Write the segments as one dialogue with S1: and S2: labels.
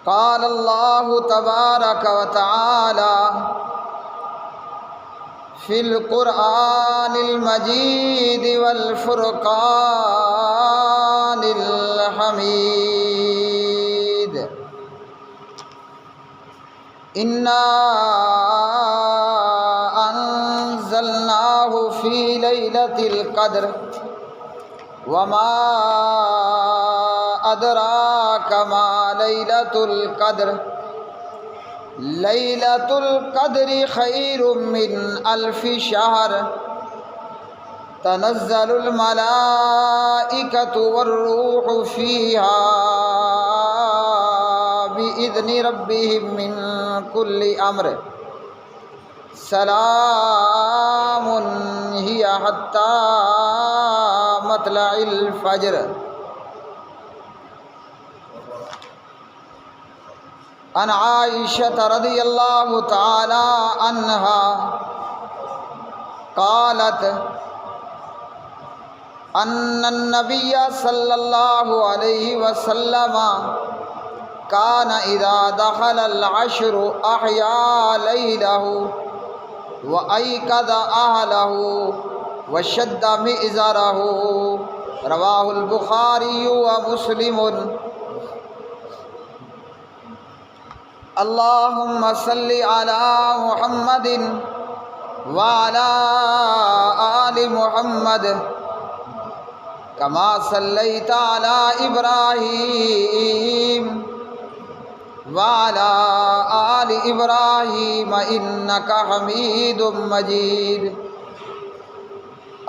S1: قال اللہ تبارک و تعالی فی القرآن المجید والفرقان الحمید انا انزلناہ فی لیلۃ القدر وما ادراک ما لیلۃ القدر لیلۃ القدر خیر من الف شہر تنزل الملائکۃ والروح فیہا بإذن ربہم من کل امر سلام ہی حتی مطلع الفجر۔ عن عائشہ رضی اللہ تعالی عنہا قالت ان النبی صلی اللہ علیہ وسلم کان اذا دخل العشر احیا لیلہ وایقظ اہلہ وشد مئزرہ، رواہ البخاری ومسلم۔ اللہم صلی علی محمد وعلی آل محمد کما صلیت علی ابراہیم وعلی آل ابراہیم انک حمید مجید۔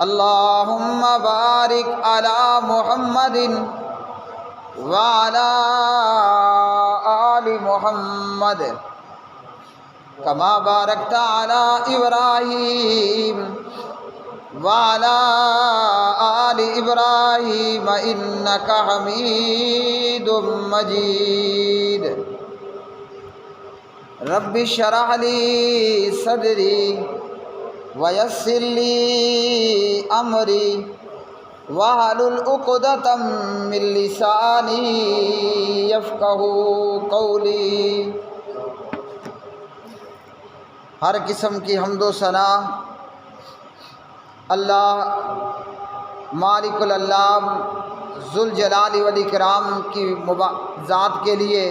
S1: اللہم بارک علی محمد وعلی آل محمد کما بارکت علی ابراہیم وعلی آل ابراہیم انک حمید مجید۔ رب اشرح لی صدری ویسر لی امری واحلل عقدۃ من لسانی یفقہوا قولی۔ ہر قسم کی حمد و ثنا اللہ مالک الالام ذوالجلال والاکرام کی ذات کے لیے،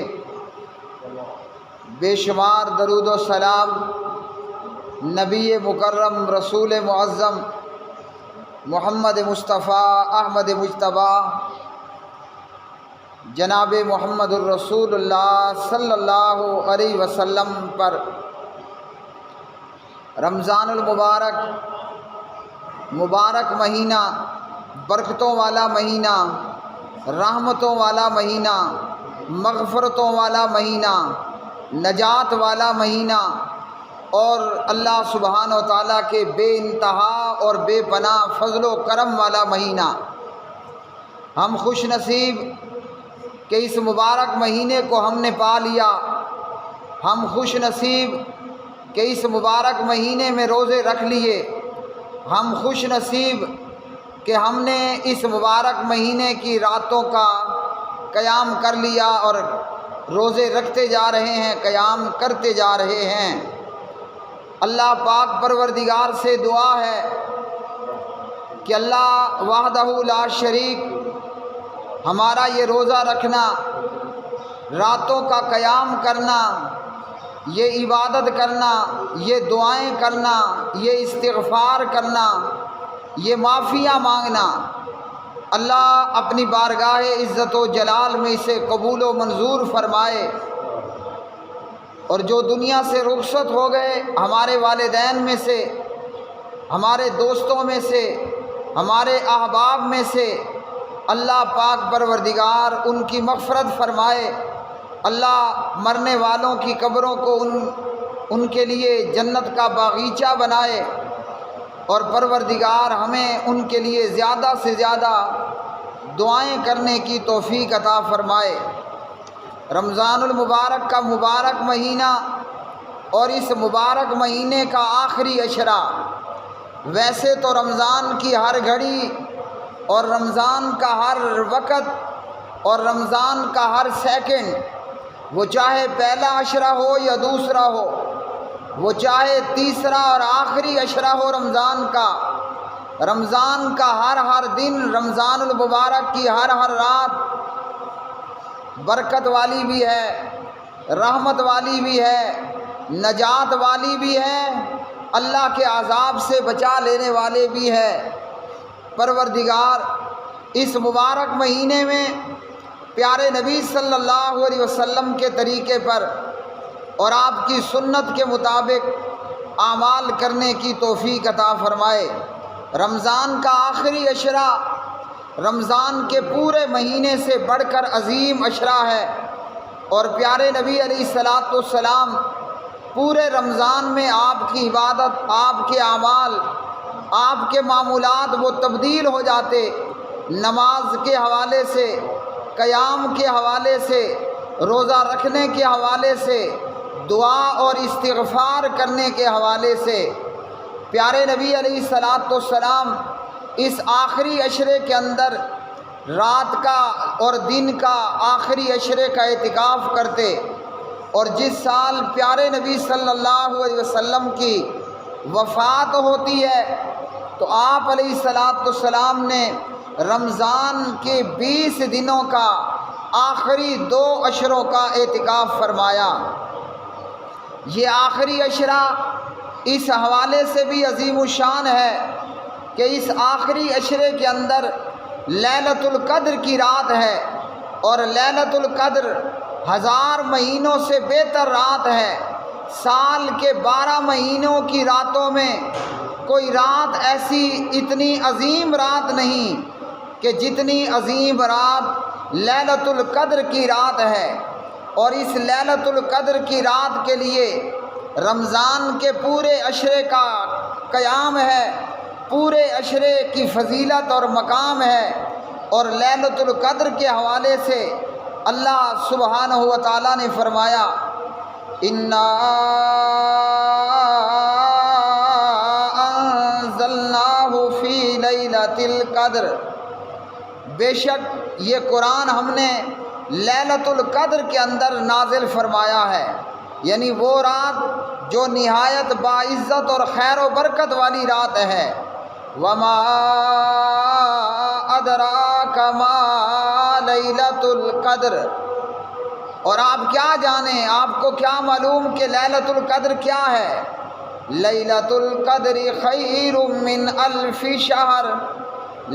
S1: بے شمار درود و سلام نبی مکرم رسول معظم محمد مصطفیٰ احمد مجتبیٰ جناب محمد الرسول اللہ صلی اللہ علیہ وسلم پر۔ رمضان المبارک مبارک مہینہ، برکتوں والا مہینہ، رحمتوں والا مہینہ، مغفرتوں والا مہینہ، نجات والا مہینہ، اور اللہ سبحانہ و تعالیٰ کے بے انتہا اور بے پناہ فضل و کرم والا مہینہ۔ ہم خوش نصیب کہ اس مبارک مہینے کو ہم نے پا لیا، ہم خوش نصیب کہ اس مبارک مہینے میں روزے رکھ لیے، ہم خوش نصیب کہ ہم نے اس مبارک مہینے کی راتوں کا قیام کر لیا اور روزے رکھتے جا رہے ہیں، قیام کرتے جا رہے ہیں۔ اللہ پاک پروردگار سے دعا ہے کہ اللہ وحدہ لا شریک ہمارا یہ روزہ رکھنا، راتوں کا قیام کرنا، یہ عبادت کرنا، یہ دعائیں کرنا، یہ استغفار کرنا، یہ معافیاں مانگنا، اللہ اپنی بارگاہ عزت و جلال میں اسے قبول و منظور فرمائے۔ اور جو دنیا سے رخصت ہو گئے ہمارے والدین میں سے، ہمارے دوستوں میں سے، ہمارے احباب میں سے، اللہ پاک پروردگار ان کی مغفرت فرمائے۔ اللہ مرنے والوں کی قبروں کو ان کے لیے جنت کا باغیچہ بنائے، اور پروردگار ہمیں ان کے لیے زیادہ سے زیادہ دعائیں کرنے کی توفیق عطا فرمائے۔ رمضان المبارک کا مبارک مہینہ اور اس مبارک مہینے کا آخری عشرہ، ویسے تو رمضان کی ہر گھڑی اور رمضان کا ہر وقت اور رمضان کا ہر سیکنڈ وہ چاہے پہلا عشرہ ہو یا دوسرا ہو، وہ چاہے تیسرا اور آخری عشرہ ہو رمضان کا، رمضان کا ہر دن، رمضان المبارک کی ہر رات برکت والی بھی ہے، رحمت والی بھی ہے، نجات والی بھی ہے، اللہ کے عذاب سے بچا لینے والے بھی ہے۔ پروردگار اس مبارک مہینے میں پیارے نبی صلی اللہ علیہ وسلم کے طریقے پر اور آپ کی سنت کے مطابق اعمال کرنے کی توفیق عطا فرمائے۔ رمضان کا آخری عشرہ رمضان کے پورے مہینے سے بڑھ کر عظیم عشرہ ہے، اور پیارے نبی علیہ الصلاۃ والسلام پورے رمضان میں آپ کی عبادت، آپ کے اعمال، آپ کے معمولات وہ تبدیل ہو جاتے، نماز کے حوالے سے، قیام کے حوالے سے، روزہ رکھنے کے حوالے سے، دعا اور استغفار کرنے کے حوالے سے۔ پیارے نبی علیہ الصلاۃ والسلام اس آخری عشرے کے اندر رات کا اور دن کا آخری عشرے کا اعتکاف کرتے، اور جس سال پیارے نبی صلی اللہ علیہ وسلم کی وفات ہوتی ہے تو آپ علیہ الصلاۃ والسلام نے رمضان کے 20 دنوں کا آخری 2 عشروں کا اعتکاف فرمایا۔ یہ آخری عشرہ اس حوالے سے بھی عظیم الشان ہے کہ اس آخری عشرے کے اندر لیلۃ القدر کی رات ہے، اور لیلۃ القدر 1000 مہینوں سے بہتر رات ہے۔ سال کے 12 مہینوں کی راتوں میں کوئی رات ایسی اتنی عظیم رات نہیں کہ جتنی عظیم رات لیلۃ القدر کی رات ہے، اور اس لیلۃ القدر کی رات کے لیے رمضان کے پورے عشرے کا قیام ہے، پورے عشرے کی فضیلت اور مقام ہے۔ اور لیلۃ القدر کے حوالے سے اللہ سبحانہ و تعالیٰ نے فرمایا اِنَّا أَنزَلْنَاهُ فِي لَيْلَةِ الْقَدْرِ، بے شک یہ قرآن ہم نے لیلۃ القدر کے اندر نازل فرمایا ہے، یعنی وہ رات جو نہایت باعزت اور خیر و برکت والی رات ہے۔ وَمَا أَدْرَاكَ مَا لَيْلَةُ الْقَدْرِ، اور آپ کیا جانیں، آپ کو کیا معلوم کہ لیلۃ القدر کیا ہے؟ لیلۃ القدر خیر من الف شہر،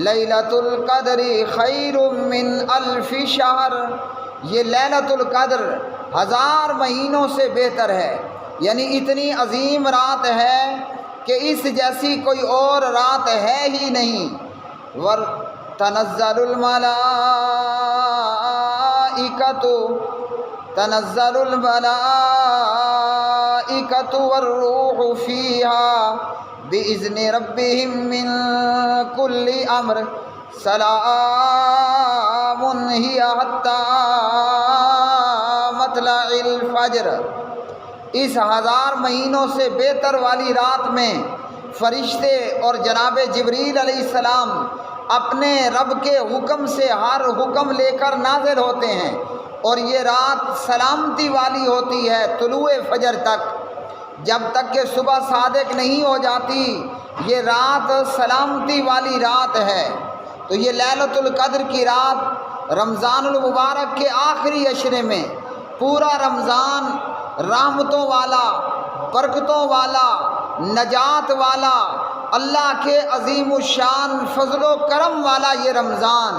S1: لیلۃ القدر خیر من الف شہر، یہ لیلۃ القدر 1000 مہینوں سے بہتر ہے، یعنی اتنی عظیم رات ہے کہ اس جیسی کوئی اور رات ہے ہی نہیں۔ تنزل الملائکۃ والروح فیہا بإذن ربہم من کل امر سلام ہی حتی مطلع الفجر۔ اس 1000 مہینوں سے بہتر والی رات میں فرشتے اور جناب جبریل علیہ السلام اپنے رب کے حکم سے ہر حکم لے کر نازل ہوتے ہیں، اور یہ رات سلامتی والی ہوتی ہے طلوع فجر تک، جب تک کہ صبح صادق نہیں ہو جاتی، یہ رات سلامتی والی رات ہے۔ تو یہ لیلۃ القدر کی رات رمضان المبارک کے آخری عشرے میں پورا رمضان رحمتوں والا، برکتوں والا، نجات والا، اللہ کے عظیم الشان فضل و کرم والا یہ رمضان،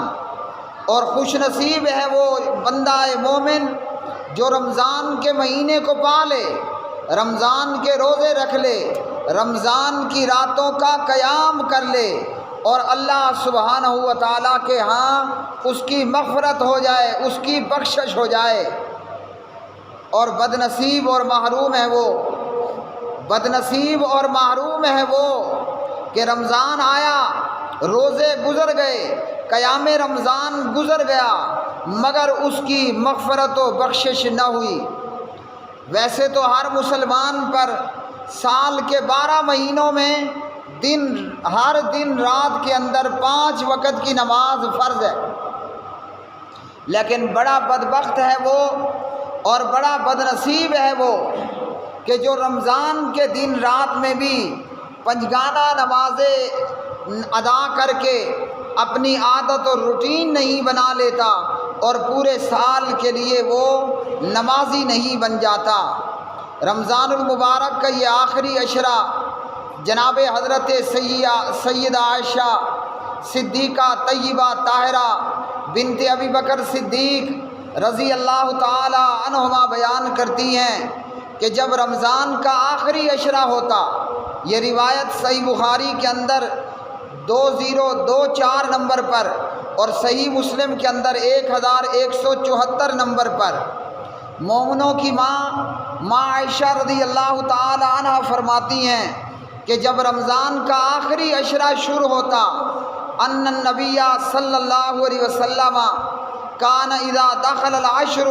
S1: اور خوش نصیب ہے وہ بندہ مومن جو رمضان کے مہینے کو پا لے، رمضان کے روزے رکھ لے، رمضان کی راتوں کا قیام کر لے، اور اللہ سبحانہ و تعالیٰ کے ہاں اس کی مغفرت ہو جائے، اس کی بخشش ہو جائے۔ اور بدنصیب اور محروم ہے وہ، بدنصیب اور محروم ہے وہ کہ رمضان آیا، روزے گزر گئے، قیام رمضان گزر گیا، مگر اس کی مغفرت و بخشش نہ ہوئی۔ ویسے تو ہر مسلمان پر سال کے 12 مہینوں میں ہر دن رات کے اندر 5 وقت کی نماز فرض ہے، لیکن بڑا بدبخت ہے وہ اور بڑا بدنصیب ہے وہ کہ جو رمضان کے دن رات میں بھی پنجگانہ نمازیں ادا کر کے اپنی عادت اور روٹین نہیں بنا لیتا اور پورے سال کے لیے وہ نمازی نہیں بن جاتا۔ رمضان المبارک کا یہ آخری عشرہ جناب حضرت سیدہ عائشہ صدیقہ طیبہ طاہرہ بنت ابی بکر صدیق رضی اللہ تعالی عنہما بیان کرتی ہیں کہ جب رمضان کا آخری عشرہ ہوتا، یہ روایت صحیح بخاری کے اندر 2024 نمبر پر اور صحیح مسلم کے اندر 1174 نمبر پر، مومنوں کی ماں عائشہ رضی اللہ تعالی عنہ فرماتی ہیں کہ جب رمضان کا آخری عشرہ شروع ہوتا، ان النبی صلی اللہ علیہ وسلم کان اذا دخل العشر،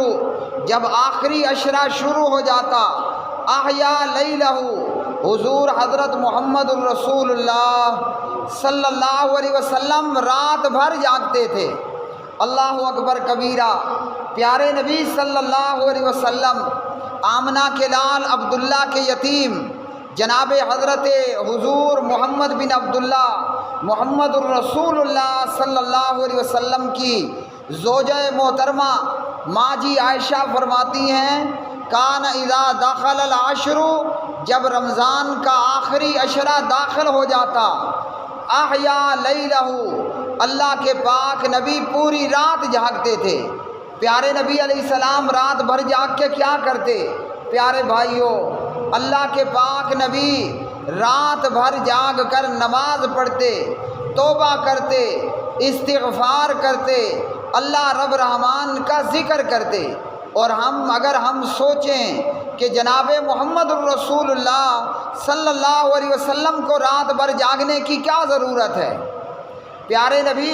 S1: جب آخری عشرہ شروع ہو جاتا، احیا لیلہ، حضور حضرت محمد الرسول اللہ صلی اللہ علیہ وسلم رات بھر جاگتے تھے۔ اللہ اکبر کبیرہ۔ پیارے نبی صلی اللہ علیہ وسلم آمنہ کے لال عبداللہ کے یتیم جناب حضرت حضور محمد بن عبداللہ محمد الرسول اللہ صلی اللہ علیہ وسلم کی زوجہ محترمہ ماں جی عائشہ فرماتی ہیں کان اذا دخل العشر، جب رمضان کا آخری عشرہ داخل ہو جاتا، احیا لیلہ، اللہ کے پاک نبی پوری رات جاگتے تھے۔ پیارے نبی علیہ السلام رات بھر جاگ کے کیا کرتے؟ پیارے بھائیوں، اللہ کے پاک نبی رات بھر جاگ کر نماز پڑھتے، توبہ کرتے، استغفار کرتے، اللہ رب رحمان کا ذکر کرتے۔ اور اگر ہم سوچیں کہ جناب محمد الرسول اللہ صلی اللہ علیہ وسلم کو رات بھر جاگنے کی کیا ضرورت ہے؟ پیارے نبی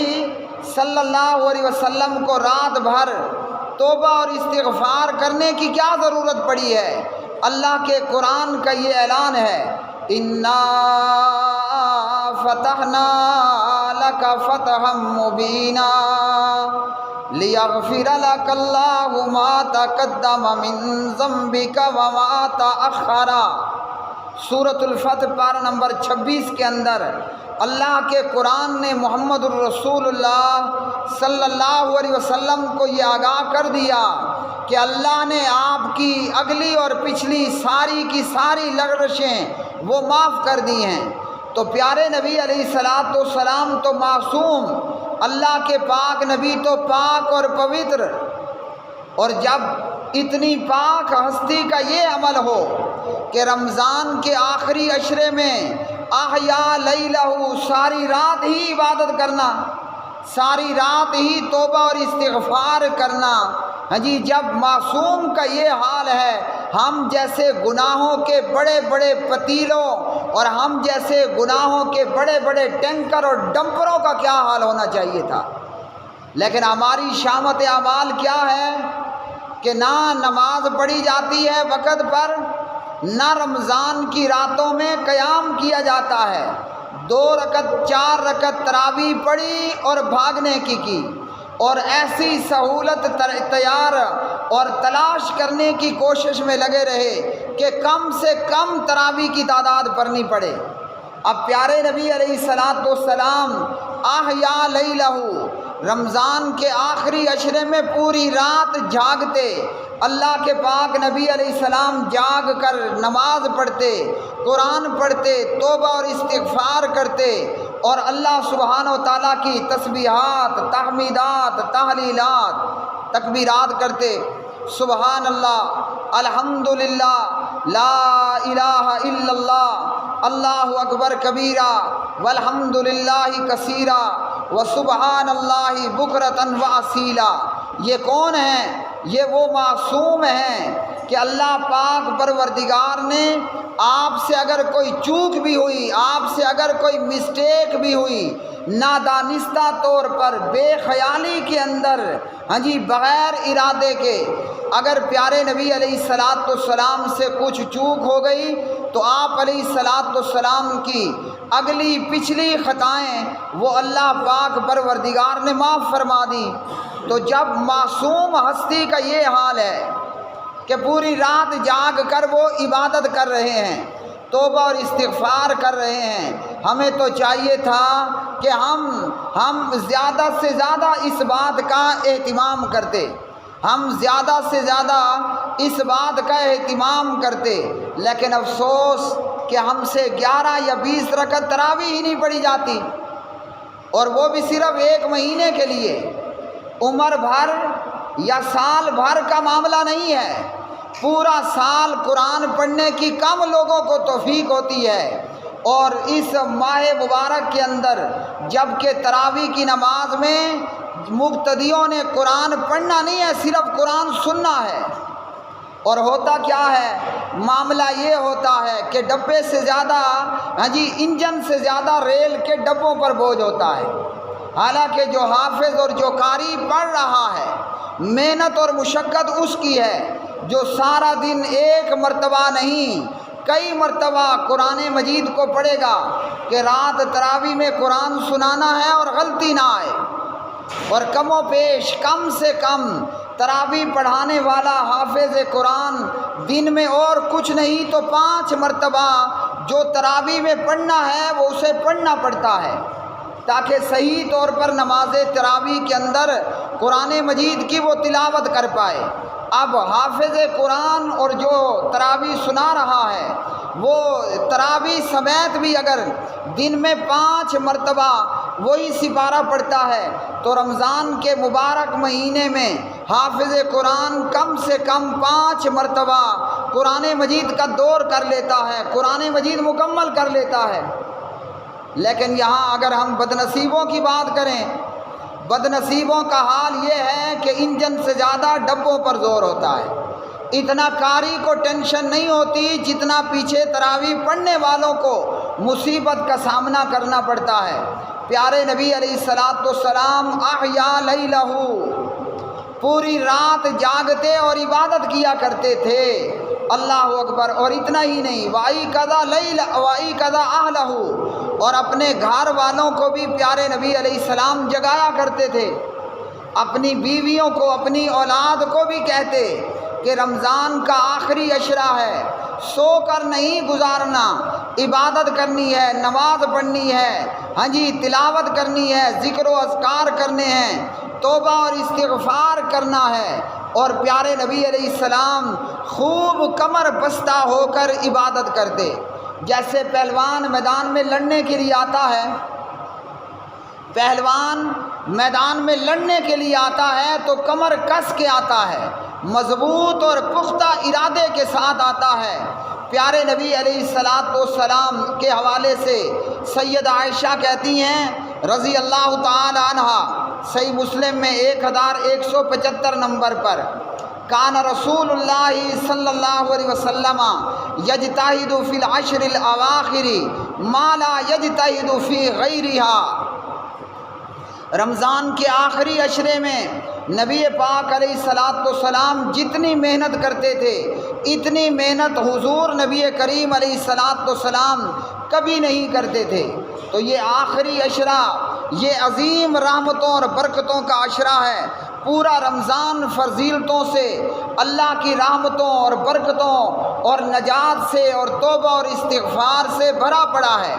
S1: صلی اللہ علیہ وسلم کو رات بھر توبہ اور استغفار کرنے کی کیا ضرورت پڑی ہے؟ اللہ کے قرآن کا یہ اعلان ہے، اِنَّا فَتَحْنَا لَكَ فَتْحًا مُبِينًا لِيَغْفِرَ لَكَ اللَّهُ مَا تَقَدَّمَ مِن ذَنبِكَ وَمَا تَأَخَّرَ۔ سورۃ الفتح پارہ نمبر 26 کے اندر اللہ کے قرآن نے محمد الرسول اللہ صلی اللہ علیہ وسلم کو یہ آگاہ کر دیا کہ اللہ نے آپ کی اگلی اور پچھلی ساری کی ساری لغزشیں وہ معاف کر دی ہیں۔ تو پیارے نبی علیہ الصلوۃ والسلام تو معصوم، اللہ کے پاک نبی تو پاک اور پوتر، اور جب اتنی پاک ہستی کا یہ عمل ہو کہ رمضان کے آخری عشرے میں احیا لیلہ، ساری رات ہی عبادت کرنا، ساری رات ہی توبہ اور استغفار کرنا، ہاں جی، جب معصوم کا یہ حال ہے، ہم جیسے گناہوں کے بڑے بڑے پتیلوں اور ہم جیسے گناہوں کے بڑے بڑے ٹینکر اور ڈمپروں کا کیا حال ہونا چاہیے تھا۔ لیکن ہماری شامت اعمال کیا ہے کہ نہ نماز پڑھی جاتی ہے وقت پر، نہ رمضان کی راتوں میں قیام کیا جاتا ہے، 2 رکعت 4 رکعت تراویح پڑھی اور بھاگنے کی اور ایسی سہولت تیار اور تلاش کرنے کی کوشش میں لگے رہے کہ کم سے کم تراویح کی تعداد پڑھنی پڑے۔ اب پیارے نبی علیہ الصلوۃ والسلام احیا لیلہ، رمضان کے آخری عشرے میں پوری رات جاگتے، اللہ کے پاک نبی علیہ السلام جاگ کر نماز پڑھتے، قرآن پڑھتے، توبہ اور استغفار کرتے اور اللہ سبحانہ و تعالیٰ کی تسبیحات، تحمیدات، تحلیلات، تکبیرات کرتے، سبحان اللہ، الحمدللہ، لا الہ الا اللہ، اللہ اکبر کبیرہ، والحمدللہ کثیرہ، وسبحان اللہ بکرۃ واصیلا۔ یہ کون ہیں؟ یہ وہ معصوم ہیں کہ اللہ پاک پروردگار نے آپ سے اگر کوئی چوک بھی ہوئی، آپ سے اگر کوئی مسٹیک بھی ہوئی، نادانستہ طور پر، بے خیالی کے اندر، ہاں جی، بغیر ارادے کے اگر پیارے نبی علیہ الصلوۃ والسلام سے کچھ چوک ہو گئی تو آپ علیہ الصلوۃ والسلام کی اگلی پچھلی خطائیں وہ اللہ پاک پروردگار نے معاف فرما دی۔ تو جب معصوم ہستی کا یہ حال ہے کہ پوری رات جاگ کر وہ عبادت کر رہے ہیں، توبہ اور استغفار کر رہے ہیں۔ ہمیں تو چاہیے تھا کہ ہم زیادہ سے زیادہ اس بات کا اہتمام کرتے، ہم زیادہ سے زیادہ اس بات کا اہتمام کرتے، لیکن افسوس کہ ہم سے 11 یا 20 رکعت تراویح ہی نہیں پڑھی جاتی، اور وہ بھی صرف 1 مہینے کے لیے۔ عمر بھر یا سال بھر کا معاملہ نہیں ہے، پورا سال قرآن پڑھنے کی کم لوگوں کو توفیق ہوتی ہے، اور اس ماہ مبارک کے اندر جب کہ تراویح کی نماز میں مقتدیوں نے قرآن پڑھنا نہیں ہے، صرف قرآن سننا ہے۔ اور ہوتا کیا ہے، معاملہ یہ ہوتا ہے کہ ڈبے سے زیادہ انجن سے زیادہ ریل کے ڈبوں پر بوجھ ہوتا ہے، حالانکہ جو حافظ اور جو قاری پڑھ رہا ہے، محنت اور مشقت اس کی ہے جو سارا دن ایک مرتبہ نہیں کئی مرتبہ قرآن مجید کو پڑھے گا، کہ رات تراویح میں قرآن سنانا ہے اور غلطی نہ آئے۔ اور کم و بیش کم سے کم تراویح پڑھانے والا حافظ قرآن دن میں اور کچھ نہیں تو 5 مرتبہ جو تراویح میں پڑھنا ہے وہ اسے پڑھنا پڑتا ہے، تاکہ صحیح طور پر نماز تراویح کے اندر قرآن مجید کی وہ تلاوت کر پائے۔ اب حافظ قرآن اور جو تراویح سنا رہا ہے، وہ تراویح سمیت بھی اگر دن میں 5 مرتبہ وہی سپارہ پڑھتا ہے، تو رمضان کے مبارک مہینے میں حافظ قرآن کم سے کم 5 مرتبہ قرآن مجید کا دور کر لیتا ہے، قرآن مجید مکمل کر لیتا ہے۔ لیکن یہاں اگر ہم بد نصیبوں کی بات کریں، بد نصیبوں کا حال یہ ہے کہ انجن سے زیادہ ڈبوں پر زور ہوتا ہے۔ اتنا قاری کو ٹینشن نہیں ہوتی جتنا پیچھے تراویح پڑھنے والوں کو مصیبت کا سامنا کرنا پڑتا ہے۔ پیارے نبی علیہ الصلاۃ والسلام احیا لیلہ، پوری رات جاگتے اور عبادت کیا کرتے تھے، اللہ اکبر۔ اور اتنا ہی نہیں، وَأَيْقَظَ أَهْلَهُ، اور اپنے گھر والوں کو بھی پیارے نبی علیہ السلام جگایا کرتے تھے، اپنی بیویوں کو، اپنی اولاد کو بھی کہتے کہ رمضان کا آخری عشرہ ہے، سو کر نہیں گزارنا، عبادت کرنی ہے، نماز پڑھنی ہے، تلاوت کرنی ہے، ذکر و اذکار کرنے ہیں، توبہ اور استغفار کرنا ہے۔ اور پیارے نبی علیہ السلام خوب کمر بستہ ہو کر عبادت کرتے، جیسے پہلوان میدان میں لڑنے کے لیے آتا ہے، پہلوان میدان میں لڑنے کے لیے آتا ہے تو کمر کس کے آتا ہے، مضبوط اور پختہ ارادے کے ساتھ آتا ہے۔ پیارے نبی علیہ الصلاۃ والسلام کے حوالے سے سیدہ عائشہ کہتی ہیں رضی اللہ تعالی عنہا، صحیح مسلم میں 1175 نمبر پر، کان رسول اللہ صلی اللہ علیہ وسلم یجتہد فی العشر الاواخر ما لا یجتہد فی غیرہا، رمضان کے آخری عشرے میں نبی پاک علیہ الصلاۃ والسلام جتنی محنت کرتے تھے، اتنی محنت حضور نبی کریم علیہ الصلاۃ والسلام کبھی نہیں کرتے تھے۔ تو یہ آخری عشرہ، یہ عظیم رحمتوں اور برکتوں کا عشرہ ہے۔ پورا رمضان فضیلتوں سے، اللہ کی رحمتوں اور برکتوں اور نجات سے اور توبہ اور استغفار سے بھرا پڑا ہے۔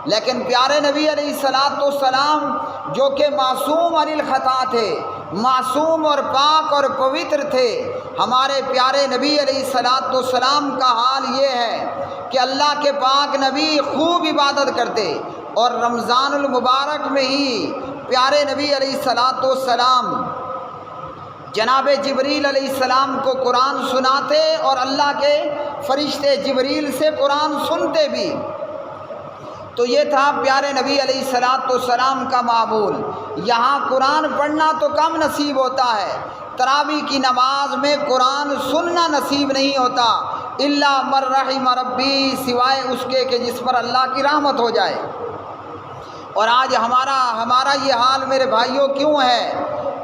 S1: لیکن پیارے نبی علیہ الصلاۃ والسلام جو کہ معصوم عن الخطا تھے، معصوم اور پاک اور پوتر تھے، ہمارے پیارے نبی علیہ الصلاۃ والسلام کا حال یہ ہے کہ اللہ کے پاک نبی خوب عبادت کرتے، اور رمضان المبارک میں ہی پیارے نبی علیہ الصلاۃ والسلام جناب جبریل علیہ السلام کو قرآن سناتے، اور اللہ کے فرشتے جبریل سے قرآن سنتے بھی۔ تو یہ تھا پیارے نبی علیہ الصلاۃ والسلام کا معمول۔ یہاں قرآن پڑھنا تو کم نصیب ہوتا ہے، تراویح کی نماز میں قرآن سننا نصیب نہیں ہوتا، الا من رحم ربی، سوائے اس کے کہ جس پر اللہ کی رحمت ہو جائے۔ اور آج ہمارا یہ حال میرے بھائیوں کیوں ہے؟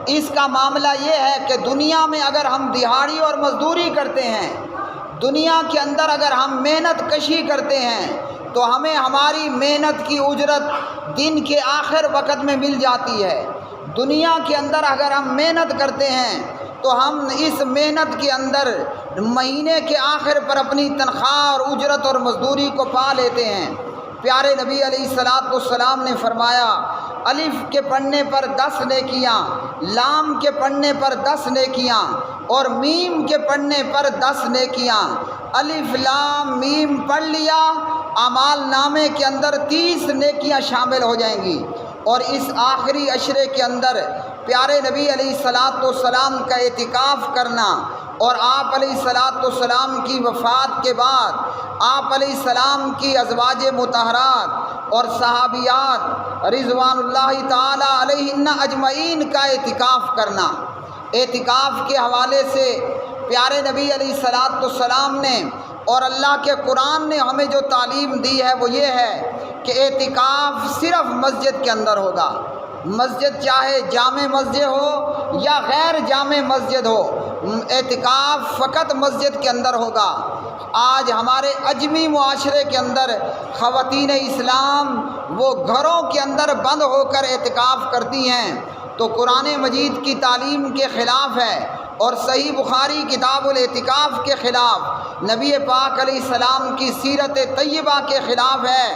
S1: اس کا معاملہ یہ ہے کہ دنیا میں اگر ہم دہاڑی اور مزدوری کرتے ہیں، دنیا کے اندر اگر ہم محنت کشی کرتے ہیں، تو ہمیں ہماری محنت کی اجرت دن کے آخر وقت میں مل جاتی ہے۔ دنیا کے اندر اگر ہم محنت کرتے ہیں تو ہم اس محنت کے اندر مہینے کے آخر پر اپنی تنخواہ اور اجرت اور مزدوری کو پا لیتے ہیں۔ پیارے نبی علیہ الصلوۃ والسلام نے فرمایا الف کے پڑھنے پر 10 نیکیاں، لام کے پڑھنے پر 10 نیکیاں اور میم کے پڑھنے پر 10 نیکیاں۔ الف لام میم پڑھ لیا، اعمال نامے کے اندر 30 نیکیاں شامل ہو جائیں گی۔ اور اس آخری عشرے کے اندر پیارے نبی علیہ الصلوۃ والسلام کا اعتکاف کرنا، اور آپ علیہ الصلوۃ والسلام کی وفات کے بعد آپ علیہ السلام کی ازواج مطہرات اور صحابیات رضوان اللہ تعالی علیہن اجمعین کا اعتکاف کرنا۔ اعتکاف کے حوالے سے پیارے نبی علیہ الصلوۃ والسلام نے اور اللہ کے قرآن نے ہمیں جو تعلیم دی ہے وہ یہ ہے کہ اعتکاف صرف مسجد کے اندر ہوگا۔ مسجد چاہے جامع مسجد ہو یا غیر جامع مسجد ہو، اعتکاف فقط مسجد کے اندر ہوگا۔ آج ہمارے اجمی معاشرے کے اندر خواتین اسلام وہ گھروں کے اندر بند ہو کر اعتکاف کرتی ہیں، تو قرآن مجید کی تعلیم کے خلاف ہے اور صحیح بخاری کتاب الاعتکاف کے خلاف، نبی پاک علیہ السلام کی سیرت طیبہ کے خلاف ہے۔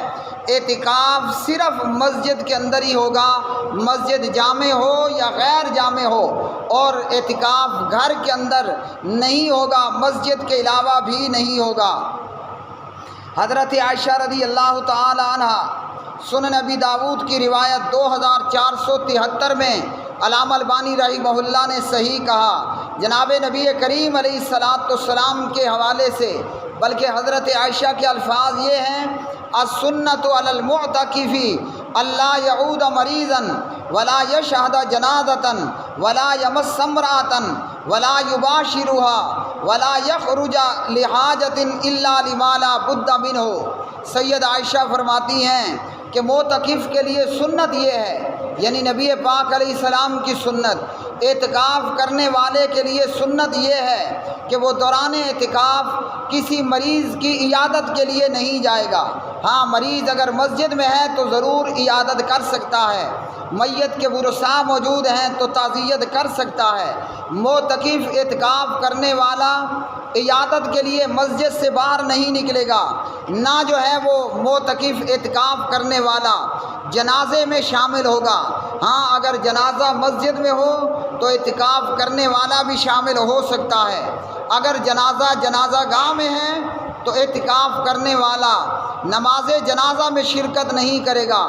S1: اعتکاف صرف مسجد کے اندر ہی ہوگا، مسجد جامع ہو یا غیر جامع ہو، اور اعتکاف گھر کے اندر نہیں ہوگا، مسجد کے علاوہ بھی نہیں ہوگا۔ حضرت عائشہ رضی اللہ تعالی عنہ، سنن ابی داود کی روایت 2473 میں علامہ البانی رحمہ اللہ نے صحیح کہا، جناب نبی کریم علیہ الصلوۃ والسلام کے حوالے سے، بلکہ حضرت عائشہ کے الفاظ یہ ہیں السنۃ علی المعتکف الا یعود مریضا ولا یشہد جنازۃ ولا یمس امرأۃ ولا یباشرها ولا یخرج لحاجۃ الا لما لا بد منہ۔ سید عائشہ فرماتی ہیں کہ معتکف کے لیے سنت یہ ہے، یعنی نبی پاک علیہ السلام کی سنت، اعتکاف کرنے والے کے لیے سنت یہ ہے کہ وہ دوران اعتکاف کسی مریض کی عیادت کے لیے نہیں جائے گا۔ ہاں، مریض اگر مسجد میں ہے تو ضرور عیادت کر سکتا ہے، میت کے ورثاء موجود ہیں تو تعزیت کر سکتا ہے۔ معتکف اعتکاف کرنے والا عیادت کے لیے مسجد سے باہر نہیں نکلے گا، نہ جو ہے وہ معتکف اعتکاف کرنے والا جنازے میں شامل ہوگا۔ ہاں، اگر جنازہ مسجد میں ہو تو اعتکاف کرنے والا بھی شامل ہو سکتا ہے۔ اگر جنازہ گاہ میں ہے تو اعتکاف کرنے والا نماز جنازہ میں شرکت نہیں کرے گا،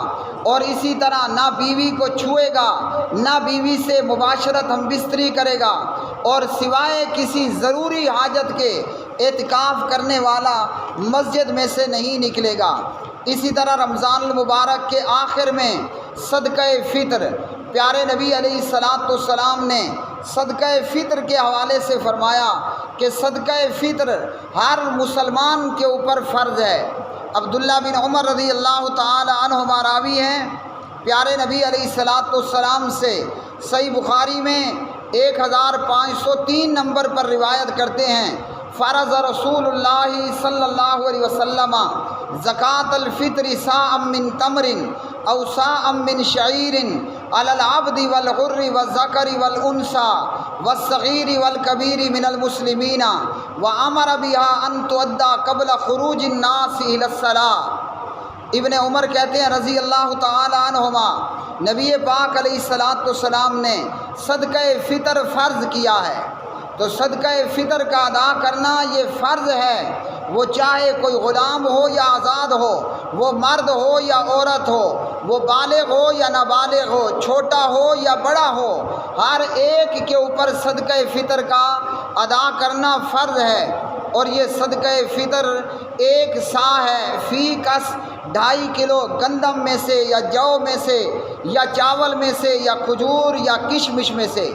S1: اور اسی طرح نہ بیوی کو چھوئے گا، نہ بیوی سے مباشرت ہم بستری کرے گا، اور سوائے کسی ضروری حاجت کے اعتکاف کرنے والا مسجد میں سے نہیں نکلے گا۔ اسی طرح رمضان المبارک کے آخر میں صدقہ فطر، پیارے نبی علیہ الصلوۃ والسلام نے صدقہ فطر کے حوالے سے فرمایا کہ صدقہ فطر ہر مسلمان کے اوپر فرض ہے۔ عبداللہ بن عمر رضی اللہ تعالی عنہما راوی ہیں، پیارے نبی علیہ الصلوۃ والسلام سے صحیح بخاری میں 1503 نمبر پر روایت کرتے ہیں، فرض رسول اللہ صلی اللہ علیہ وسلم زکوٰۃ الفطر صاع من تمر او صاع من شعیر علی العبد والحر والذکر والانثى والصغیر والکبیر من المسلمین وامر بها ان تؤدى قبل خروج الناس الى الصلاۃ۔ ابن عمر کہتے ہیں رضی اللہ تعالی عنہما، نبی پاک علیہ الصلوۃ والسلام نے صدقہ فطر فرض کیا ہے، تو صدقہ فطر کا ادا کرنا یہ فرض ہے، وہ چاہے کوئی غلام ہو یا آزاد ہو، وہ مرد ہو یا عورت ہو، وہ بالغ ہو یا نابالغ ہو، چھوٹا ہو یا بڑا ہو، ہر ایک کے اوپر صدقہ فطر کا ادا کرنا فرض ہے۔ اور یہ صدقہ فطر 1 صاع ہے، فی کس 2.5 کلو گندم میں سے یا جو میں سے یا چاول میں سے یا کھجور یا کشمش میں سے۔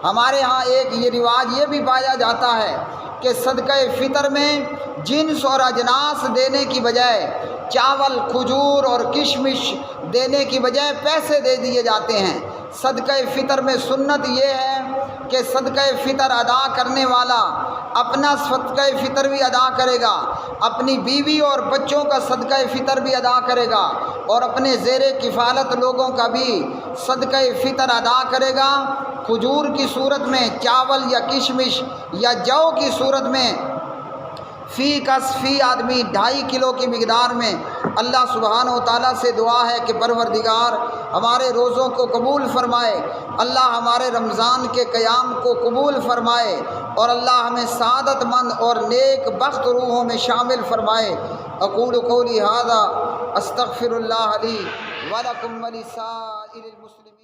S1: ہمارے ہاں ایک یہ رواج یہ بھی پایا جاتا ہے کہ صدقہ فطر میں جنس اور اجناس دینے کی بجائے چاول، کھجور اور کشمش دینے کی بجائے پیسے دے دیے جاتے ہیں۔ صدقہ فطر میں سنت یہ ہے کہ صدقہ فطر ادا کرنے والا اپنا صدقہ فطر بھی ادا کرے گا، اپنی بیوی اور بچوں کا صدقہ فطر بھی ادا کرے گا، اور اپنے زیر کفالت لوگوں کا بھی صدقہ فطر ادا کرے گا۔ کھجور کی صورت میں، چاول یا کشمش یا جو کی صورت میں، فی آدمی 2.5 کلو کی مقدار میں۔ اللہ سبحانہ و تعالیٰ سے دعا ہے کہ پروردگار ہمارے روزوں کو قبول فرمائے، اللہ ہمارے رمضان کے قیام کو قبول فرمائے، اور اللہ ہمیں سعادت مند اور نیک بخت روحوں میں شامل فرمائے۔ اقول قولی ھذا استغفر اللہ لی ولکم ولسائر المسلمین۔